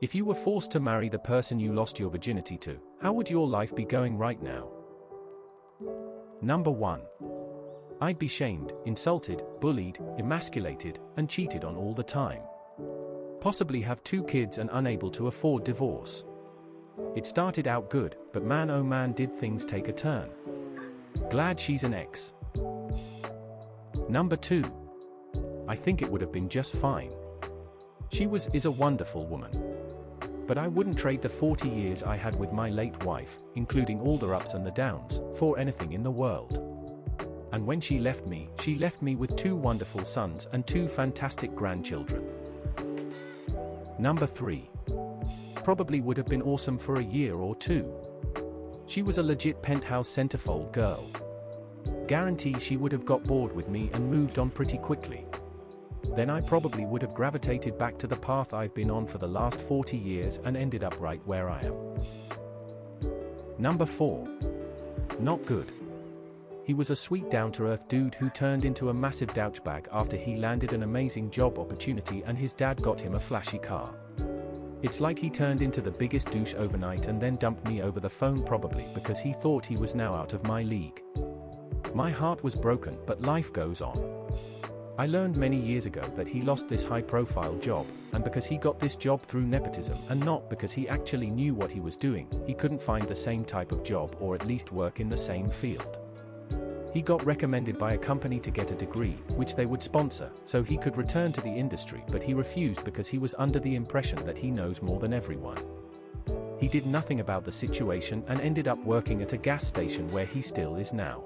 If you were forced to marry the person you lost your virginity to, how would your life be going right now? Number 1. I'd be shamed, insulted, bullied, emasculated, and cheated on all the time. Possibly have 2 kids and unable to afford divorce. It started out good, but man oh man did things take a turn. Glad she's an ex. Number 2. I think it would have been just fine. She is a wonderful woman. But I wouldn't trade the 40 years I had with my late wife, including all the ups and the downs, for anything in the world. And when she left me with 2 wonderful sons and 2 fantastic grandchildren. Number 3. Probably would have been awesome for a year or 2. She was a legit penthouse centerfold girl. Guarantee she would have got bored with me and moved on pretty quickly. Then I probably would have gravitated back to the path I've been on for the last 40 years and ended up right where I am. Number 4. Not good. He was a sweet down-to-earth dude who turned into a massive douchebag after he landed an amazing job opportunity and his dad got him a flashy car. It's like he turned into the biggest douche overnight and then dumped me over the phone, probably because he thought he was now out of my league. My heart was broken, but life goes on. I learned many years ago that he lost this high-profile job, and because he got this job through nepotism and not because he actually knew what he was doing, he couldn't find the same type of job or at least work in the same field. He got recommended by a company to get a degree, which they would sponsor, so he could return to the industry, but he refused because he was under the impression that he knows more than everyone. He did nothing about the situation and ended up working at a gas station where he still is now.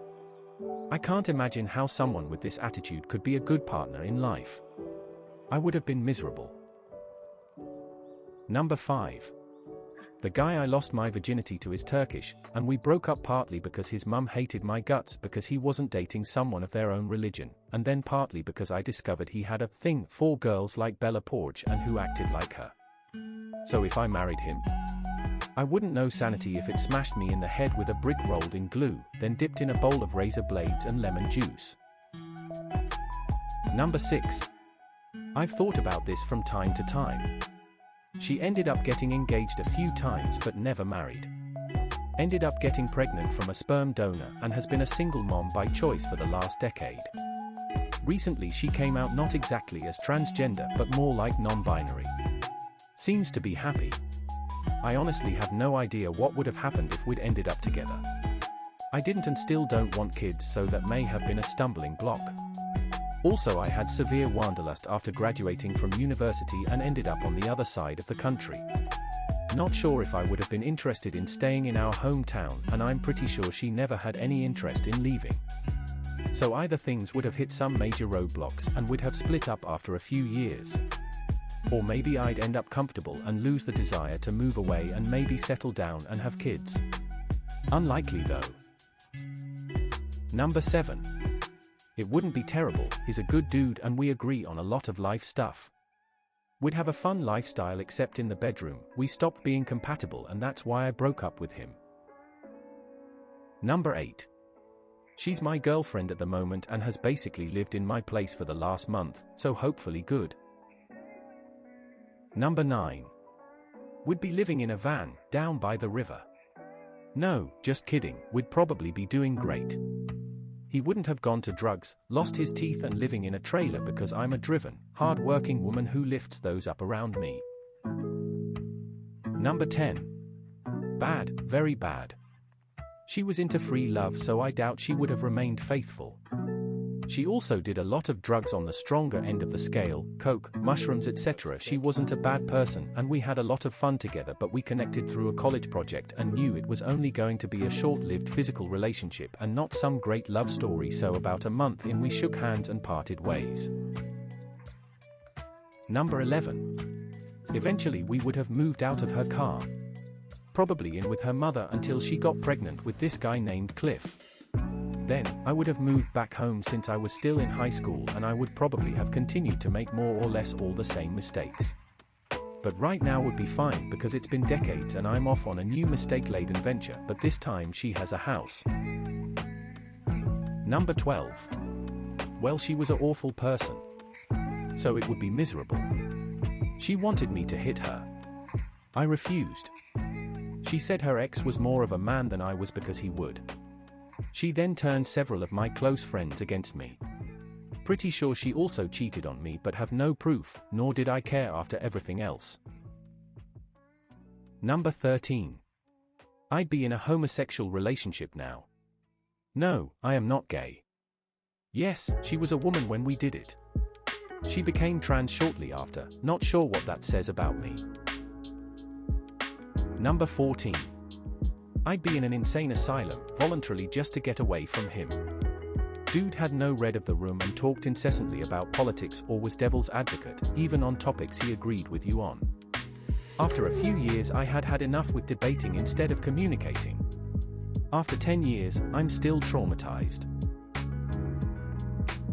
I can't imagine how someone with this attitude could be a good partner in life. I would have been miserable. Number 5. The guy I lost my virginity to is Turkish, and we broke up partly because his mum hated my guts because he wasn't dating someone of their own religion, and then partly because I discovered he had a thing for girls like Bella Porge and who acted like her. So if I married him, I wouldn't know sanity if it smashed me in the head with a brick rolled in glue, then dipped in a bowl of razor blades and lemon juice. Number 6. I've thought about this from time to time. She ended up getting engaged a few times but never married. Ended up getting pregnant from a sperm donor and has been a single mom by choice for the last decade. Recently she came out not exactly as transgender but more like non-binary. Seems to be happy. I honestly have no idea what would have happened if we'd ended up together. I didn't and still don't want kids, so that may have been a stumbling block. Also, I had severe wanderlust after graduating from university and ended up on the other side of the country. Not sure if I would have been interested in staying in our hometown, and I'm pretty sure she never had any interest in leaving. So either things would have hit some major roadblocks and we'd have split up after a few years. Or maybe I'd end up comfortable and lose the desire to move away and maybe settle down and have kids. Unlikely though. Number 7. It wouldn't be terrible, he's a good dude and we agree on a lot of life stuff. We'd have a fun lifestyle except in the bedroom, we stopped being compatible and that's why I broke up with him. Number 8. She's my girlfriend at the moment and has basically lived in my place for the last month, so hopefully good. Number 9. We'd be living in a van, down by the river. No, just kidding, we'd probably be doing great. He wouldn't have gone to drugs, lost his teeth and living in a trailer because I'm a driven, hard-working woman who lifts those up around me. Number 10. Bad, very bad. She was into free love, so I doubt she would have remained faithful. She also did a lot of drugs on the stronger end of the scale, coke, mushrooms, etc. She wasn't a bad person and we had a lot of fun together, but we connected through a college project and knew it was only going to be a short-lived physical relationship and not some great love story, so about a month in we shook hands and parted ways. Number 11. Eventually we would have moved out of her car. Probably in with her mother until she got pregnant with this guy named Cliff. Then, I would have moved back home since I was still in high school and I would probably have continued to make more or less all the same mistakes. But right now would be fine because it's been decades and I'm off on a new mistake-laden venture, but this time she has a house. Number 12. Well, she was an awful person. So it would be miserable. She wanted me to hit her. I refused. She said her ex was more of a man than I was because he would. She then turned several of my close friends against me. Pretty sure she also cheated on me, but have no proof, nor did I care after everything else. Number 13. I'd be in a homosexual relationship now. No, I am not gay. Yes, she was a woman when we did it. She became trans shortly after, not sure what that says about me. Number 14. I'd be in an insane asylum, voluntarily just to get away from him. Dude had no read of the room and talked incessantly about politics or was devil's advocate, even on topics he agreed with you on. After a few years I had enough with debating instead of communicating. After 10 years, I'm still traumatized.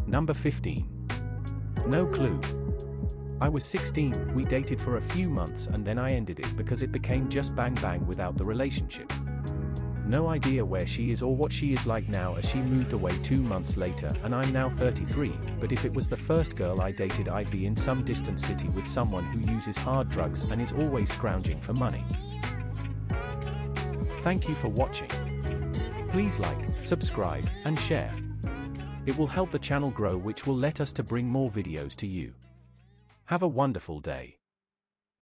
Number 15. No clue. I was 16, we dated for a few months and then I ended it because it became just bang bang without the relationship. No idea where she is or what she is like now, as she moved away 2 months later and I'm now 33, but if it was the first girl I dated, I'd be in some distant city with someone who uses hard drugs and is always scrounging for money. Thank you for watching. Please like, subscribe, and share. It will help the channel grow, which will let us to bring more videos to you. Have a wonderful day.